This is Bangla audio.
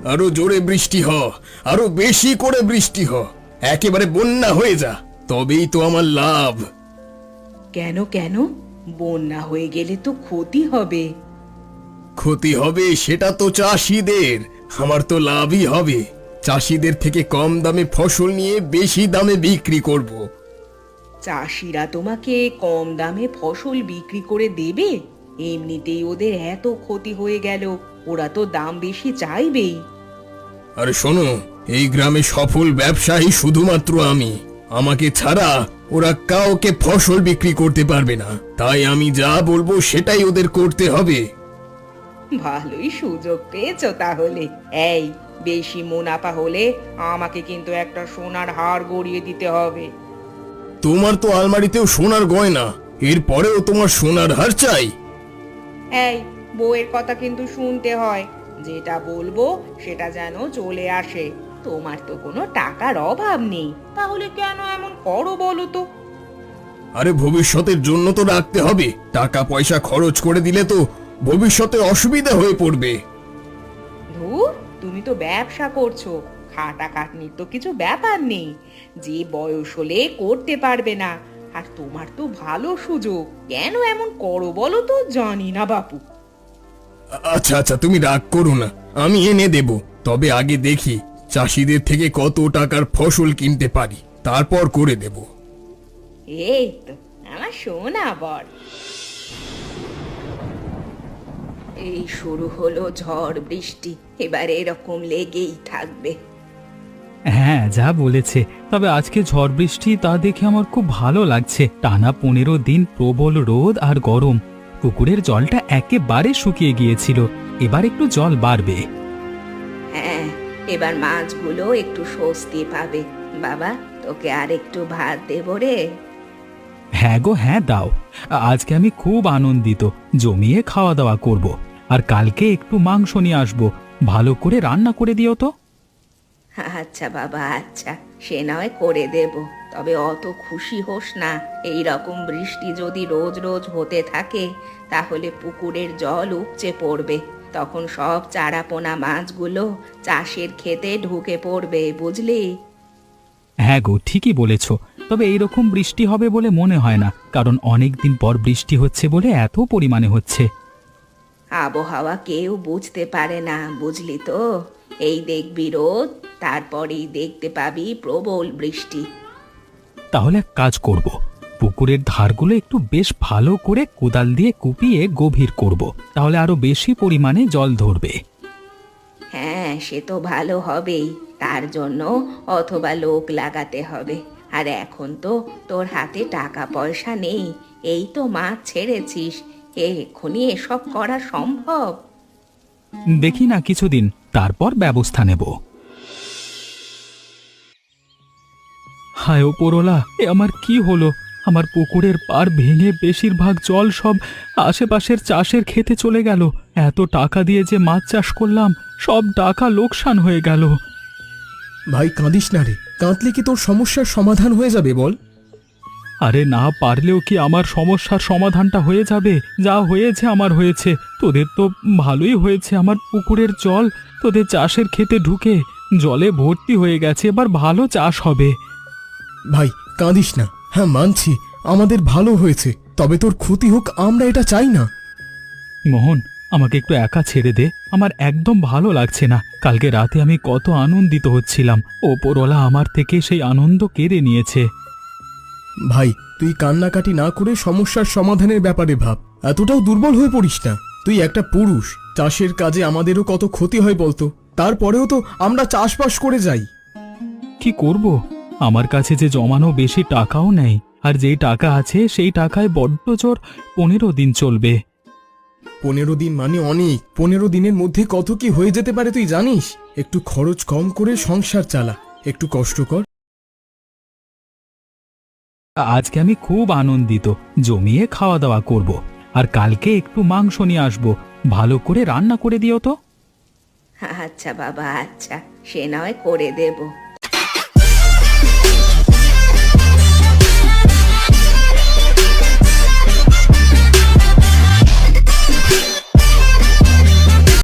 আরো জোরে বৃষ্টি হ, আরো বেশি করে বৃষ্টি হ, একেবারে বন্যা হয়ে যা, তবেই তো আমার লাভ। কেন কেন? বন্যা হয়ে গেলে তো ক্ষতি হবে। ক্ষতি হবে সেটা তো চাষিদের, আমার তো লাভই হবে। চাষিদের থেকে কম দামে ফসল নিয়ে বেশি দামে বিক্রি করব। চাষিরা তোমাকে কম দামে ফসল বিক্রি করে দেবে? এমনিতেই ওদের এত ক্ষতি হয়ে গেল, ওরা তো দাম বেশি চাইবেই। আরে শোনো, এই গ্রামে সফল ব্যবসায়ী শুধুমাত্র আমি, আমাকে ছাড়া ওরা কাউকে ফসল বিক্রি করতে পারবে না। তাই আমি যা বলবো সেটাই ওদের করতে হবে। ভালোই সুযোগ পেয়েছো তাহলে। এই, বেশি মুনাফা হলে আমাকে কিন্তু একটা সোনার হার গড়িয়ে দিতে হবে। তোমার তো আলমারিতেও সোনার গয়না, এরপরেও তোমার সোনার হার চাই? এই, বউয়ের কথা কিন্তু শুনতে হয়, যেটা বলবো সেটা যেন চলে আসে। তোমার তো কোনো টাকার অভাব নেই, তাহলে কেন এমন করো বলো তো? আরে ভবিষ্যতের জন্য তো রাখতে হবে, টাকা পয়সা খরচ করে দিলে তো ভবিষ্যতে অসুবিধা হয়ে পড়বে। ধুর, তুমি তো ব্যবসা করছো, খাটাখাটনির তো কিছু ব্যাপার নেই। যে বয়স হলে করতে পারবে না, আর তোমার তো ভালো সুযোগ, কেন এমন করো বলো তো? জানি না বাপু। আচ্ছা আচ্ছা, তুমি রাগ করো না, আমি এনে দেব। তবে আগে দেখি চাষিদের থেকে কত টাকার ফসল কিনতে পারি, তারপর করে দেব। এই তো আমার সোনা বর। এই শুরু হলো ঝড় বৃষ্টি, এবার এরকম লেগেই থাকবে। হ্যাঁ, যা বলেছে। তবে আজকে ঝড় বৃষ্টি তা দেখে আমার খুব ভালো লাগছে। টানা 15 দিন প্রবল রোদ আর গরম, পুকুরের জলটা একেবারে শুকিয়ে গিয়েছিল। এবার একটু জল বাড়বে। হ্যাঁ, এবার মাছগুলো একটু স্বস্তি পাবে। বাবা, তোকে আর একটু ভাত দেবো রে? হ্যাঁ গো, হ্যাঁ দাও। আজকে আমি খুব আনন্দিত, জমিয়ে খাওয়া দাওয়া করব। আর কালকে একটু মাংস নিয়ে আসবো, ভালো করে রান্না করে দিও তো। আচ্ছা বাবা, আচ্ছা, সে নয় করে দেব। তবে অত খুশি হোস না, এই রকম বৃষ্টি যদি রোজ রোজ হতে থাকে তাহলে পুকুরের জল উপচে পড়বে, তখন সব চারাপোনা মাছগুলো চাষের ক্ষেতে ঢুকে পড়বে, বুঝলি? হ্যাঁ গো, ঠিকই বলেছ। তবে এইরকম বৃষ্টি হবে বলে মনে হয় না, কারণ অনেক দিন পর বৃষ্টি হচ্ছে বলে এত পরিমাণে হচ্ছে। আবহাওয়া কেউ বুঝতে পারে না, বুঝলি তো? এই দেখবি রোদ, তারপরেই দেখতে পাবি প্রবল বৃষ্টি। তাহলে এক কাজ করব, পুকুরের ধারগুলো একটু বেশ ভালো করে কোদাল দিয়ে কুপিয়ে গভীর করব, তাহলে আরো বেশি পরিমাণে জল ধরবে। হ্যাঁ, সে তো ভালো হবেই, তার জন্য অথবা লোক লাগাতে হবে। আর এখন তো তোর হাতে টাকা পয়সা নেই, এই তো মাছ ছেড়েছিস, এক্ষুনি এসব করা সম্ভব? দেখি না কিছুদিন, তারপর ব্যবস্থা নেব। হায় ওপরওয়ালা, এ আমার কি হলো? আমার পুকুরের পাড় ভেঙে বেশিরভাগ জল সব আশেপাশের চাষের খেতে চলে গেল। এত টাকা দিয়ে যে মাছ চাষ করলাম, সব টাকা লোকসান হয়ে গেল। ভাই কাঁদিস না রে, কাঁদলে কি তোর সমস্যার সমাধান হয়ে যাবে বল? আরে না পারলেও কি আমার সমস্যার সমাধানটা হয়ে যাবে? যা হয়েছে আমার হয়েছে, তোদের তো ভালোই হয়েছে। আমার পুকুরের জল তোদের চাষের খেতে ঢুকে জলে ভর্তি হয়ে গেছে, এবার ভালো চাষ হবে। ভাই কাঁদিস না, হ্যাঁ মানছি আমাদের ভালো হয়েছে, তবে তোর ক্ষতি হোক আমরা এটা চাই না। মোহন, আমাকে একটু একা ছেড়ে দে, আমার একদম ভালো লাগছে না। কালকে রাতে আমি কত আনন্দিত হচ্ছিলাম, ওপরওয়ালা আমার থেকে সেই আনন্দ কেড়ে নিয়েছে। ভাই তুই কান্নাকাটি না করে সমস্যার সমাধানের ব্যাপারে ভাব, এতটাও দুর্বল হয়ে পড়িস না। তুই একটা পুরুষ, চাষের কাজে আমাদেরও কত ক্ষতি হয় বলতো, তারপরেও তো আমরা চাষবাস করে যাই। কি করব? আমার কাছে যে জমানো বেশি টাকাও নেই, আর যেই টাকা আছে সেই টাকায় বড্ড জোর 15 দিন চলবে। 15 দিন মানে অনেক, 15 দিনের মধ্যে কত কি হয়ে যেতে পারে তুই জানিস? একটু খরচ কম করে সংসার চালা, একটু কষ্ট কর। আজকে আমি খুব আনন্দিত, জমিয়ে খাওয়া দাওয়া করব। আর কালকে একটু মাংস নিয়ে আসবো, ভালো করে রান্না করে দিও তো। আচ্ছা বাবা, আচ্ছা, সে নয় করে দেব।